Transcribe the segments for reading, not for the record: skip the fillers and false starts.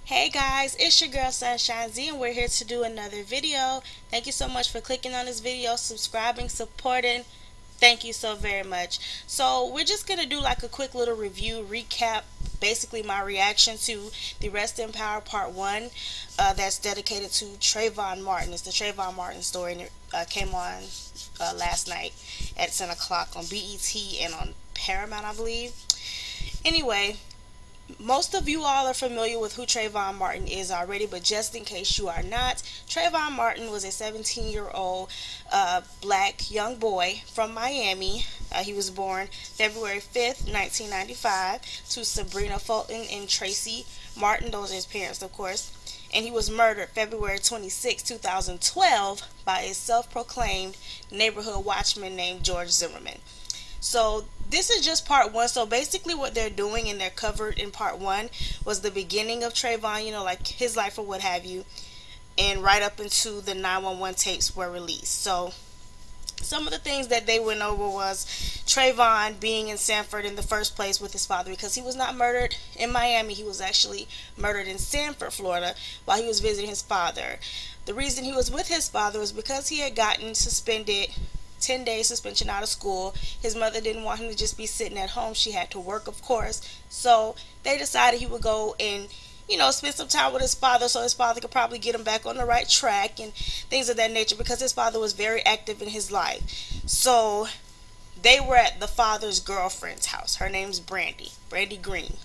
Hey guys, it's your girl Sunshine Z and we're here to do another video. Thank you so much for clicking on this video, subscribing, supporting. Thank you so very much. So we're just going to do like a quick little review, recap, basically my reaction to the Rest in Power Part 1 that's dedicated to Trayvon Martin. It's the Trayvon Martin story and it came on last night at 10 o'clock on BET and on Paramount, I believe. Anyway, most of you all are familiar with who Trayvon Martin is already, but just in case you are not, Trayvon Martin was a 17-year-old black young boy from Miami. He was born February 5th, 1995, to Sabrina Fulton and Tracy Martin. Those are his parents, of course. And he was murdered February 26, 2012 by a self-proclaimed neighborhood watchman named George Zimmerman. So this is just part one. So basically what they're doing and they're covered in part one was the beginning of Trayvon, you know, like his life or what have you, and right up into the 911 tapes were released. So some of the things that they went over was Trayvon being in Sanford in the first place with his father, because he was not murdered in Miami. He was actually murdered in Sanford, Florida, while he was visiting his father. The reason he was with his father was because he had gotten suspended 10 days suspension out of school. His mother didn't want him to just be sitting at home. She had to work, of course. So they decided he would go and, you know, spend some time with his father so his father could probably get him back on the right track and things of that nature, because his father was very active in his life. So they were at the father's girlfriend's house. Her name's Brandy Green.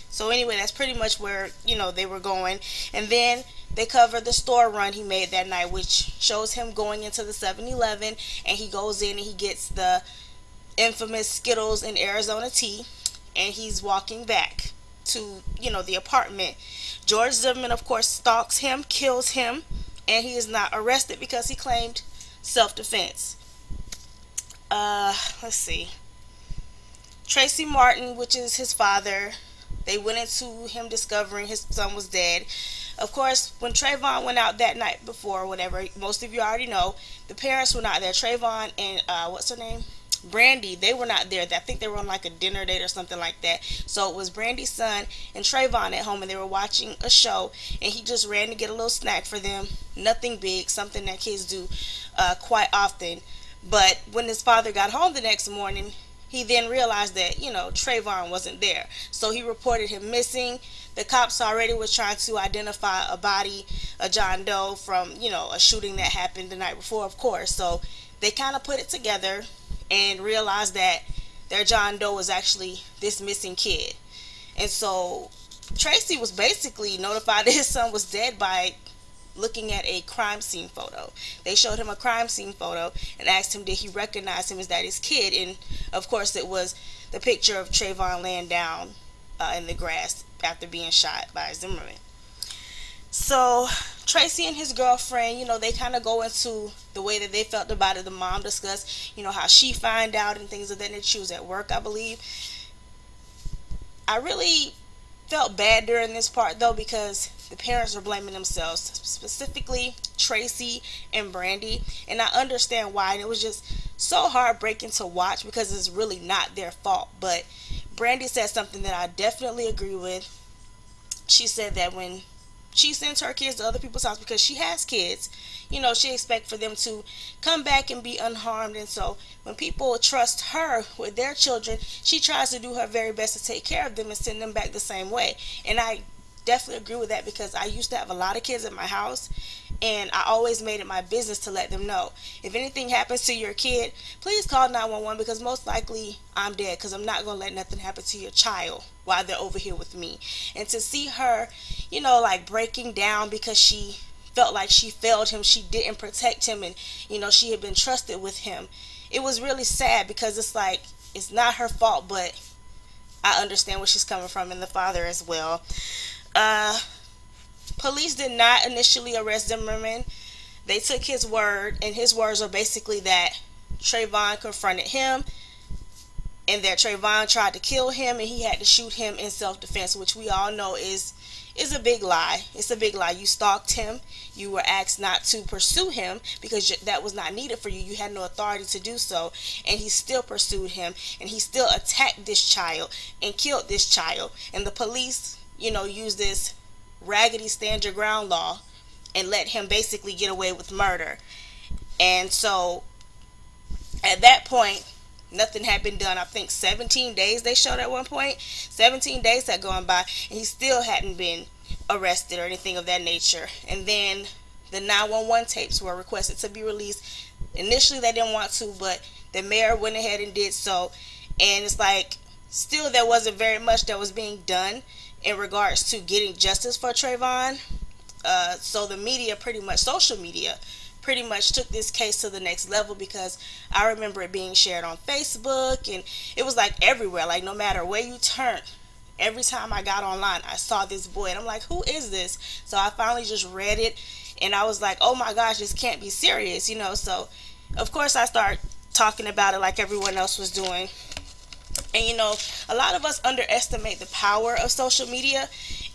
So anyway, that's pretty much where, you know, they were going. And then they covered the store run he made that night, which shows him going into the 7-Eleven, and he goes in and he gets the infamous Skittles and Arizona tea, and he's walking back to, you know, the apartment. George Zimmerman, of course, stalks him, kills him, and he is not arrested because he claimed self-defense. Let's see. Tracy Martin, which is his father, they went into him discovering his son was dead. Of course, when Trayvon went out that night before, or whatever, most of you already know, the parents were not there. Trayvon and, what's her name? Brandy, they were not there. I think they were on like a dinner date or something like that. So it was Brandy's son and Trayvon at home, and they were watching a show, and he just ran to get a little snack for them. Nothing big, something that kids do quite often. But when his father got home the next morning, he then realized that, you know, Trayvon wasn't there. So he reported him missing. The cops already was trying to identify a body, a John Doe, from, you know, a shooting that happened the night before, of course. So they kind of put it together and realized that their John Doe was actually this missing kid. And so Tracy was basically notified that his son was dead by looking at a crime scene photo. They showed him a crime scene photo and asked him did he recognize him as that his kid, and of course it was the picture of Trayvon laying down in the grass after being shot by Zimmerman. So Tracy and his girlfriend, you know, they kind of go into the way that they felt about it. The mom discussed, you know, how she found out and things of that nature. She was at work, I believe. I really felt bad during this part though, because the parents were blaming themselves, specifically Tracy and Brandy, and I understand why, and it was just so heartbreaking to watch because it's really not their fault. But Brandy said something that I definitely agree with. She said that when she sends her kids to other people's house, because she has kids, you know, she expects for them to come back and be unharmed. And so when people trust her with their children, she tries to do her very best to take care of them and send them back the same way. And I definitely agree with that, because I used to have a lot of kids at my house, and I always made it my business to let them know, if anything happens to your kid, please call 911, because most likely I'm dead, because I'm not going to let nothing happen to your child while they're over here with me. And to see her, you know, like breaking down because she felt like she failed him, she didn't protect him, and, you know, she had been trusted with him, it was really sad, because it's like, it's not her fault, but I understand where she's coming from, and the father as well. Police did not initially arrest Zimmerman. They took his word, and his words are basically that Trayvon confronted him and that Trayvon tried to kill him and he had to shoot him in self-defense, which we all know is a big lie. It's a big lie. You stalked him. You were asked not to pursue him because that was not needed for you. You had no authority to do so, and he still pursued him, and he still attacked this child and killed this child. And the police, you know, used this raggedy stand your ground law and let him basically get away with murder. And so at that point, nothing had been done. I think 17 days they showed at one point. 17 days had gone by, and he still hadn't been arrested or anything of that nature. And then the 911 tapes were requested to be released. Initially, they didn't want to, but the mayor went ahead and did so. And it's like, still, there wasn't very much that was being done in regards to getting justice for Trayvon. So the media, pretty much, social media, pretty much took this case to the next level, because I remember it being shared on Facebook, and it was like everywhere. Like, no matter where you turned, every time I got online, I saw this boy, and I'm like, who is this? So I finally just read it, and I was like, oh my gosh, this can't be serious, you know. So of course I started talking about it like everyone else was doing. And you know, a lot of us underestimate the power of social media,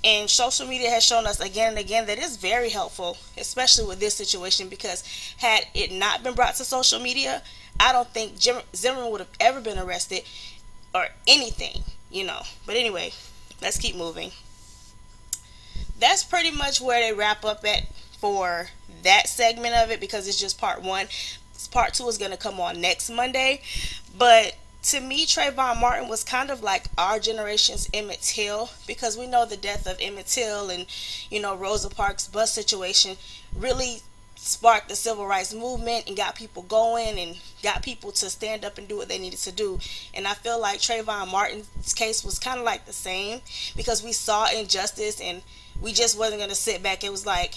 and social media has shown us again and again that it's very helpful, especially with this situation, because had it not been brought to social media, I don't think Zimmerman would have ever been arrested or anything, you know. But anyway, let's keep moving. That's pretty much where they wrap up at for that segment of it, because it's just part one. Part two is going to come on next Monday. But to me, Trayvon Martin was kind of like our generation's Emmett Till, because we know the death of Emmett Till and, you know, Rosa Parks' bus situation really sparked the civil rights movement and got people going and got people to stand up and do what they needed to do. And I feel like Trayvon Martin's case was kind of like the same, because we saw injustice and we just wasn't going to sit back. It was like,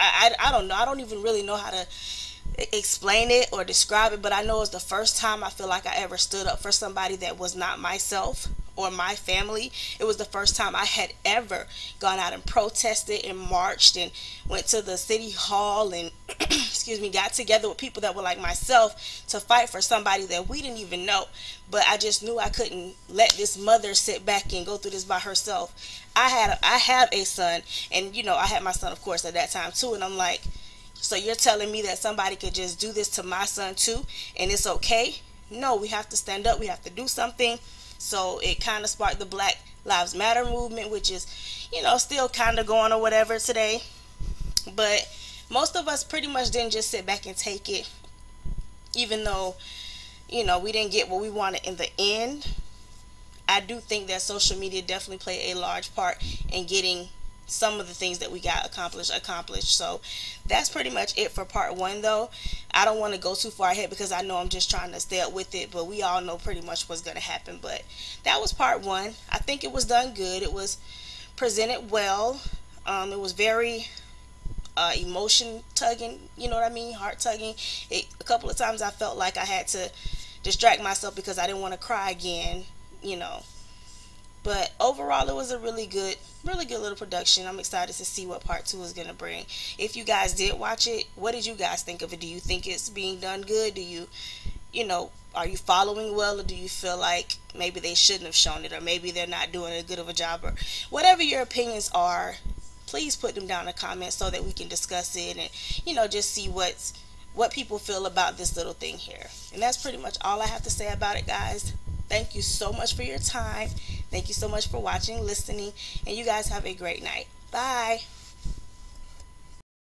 I don't know. I don't even really know how to explain it or describe it, but I know it's the first time I feel like I ever stood up for somebody that was not myself or my family. It was the first time I had ever gone out and protested and marched and went to the city hall and excuse me, got together with people that were like myself to fight for somebody that we didn't even know. But I just knew I couldn't let this mother sit back and go through this by herself. I have a son, and you know, I had my son of course at that time too, and I'm like, so you're telling me that somebody could just do this to my son too, and it's okay? No, we have to stand up. We have to do something. So it kind of sparked the Black Lives Matter movement, which is, you know, still kind of going or whatever today. But most of us pretty much didn't just sit back and take it, even though, you know, we didn't get what we wanted in the end. I do think that social media definitely played a large part in getting some of the things that we got accomplished. So that's pretty much it for part one, though. I don't want to go too far ahead because I know I'm just trying to stay up with it, but we all know pretty much what's going to happen. But that was part one. I think it was done good. It was presented well. It was very emotion tugging, you know what I mean, heart tugging. A couple of times I felt like I had to distract myself because I didn't want to cry again, you know. But overall, it was a really good little production. I'm excited to see what part two is going to bring. If you guys did watch it, what did you guys think of it? Do you think it's being done good? Do you, you know, are you following well, or do you feel like maybe they shouldn't have shown it, or maybe they're not doing a good of a job, or whatever your opinions are? Please put them down in the comments so that we can discuss it and, you know, just see what people feel about this little thing here. And that's pretty much all I have to say about it, guys. Thank you so much for your time. Thank you so much for watching, listening, and you guys have a great night. Bye.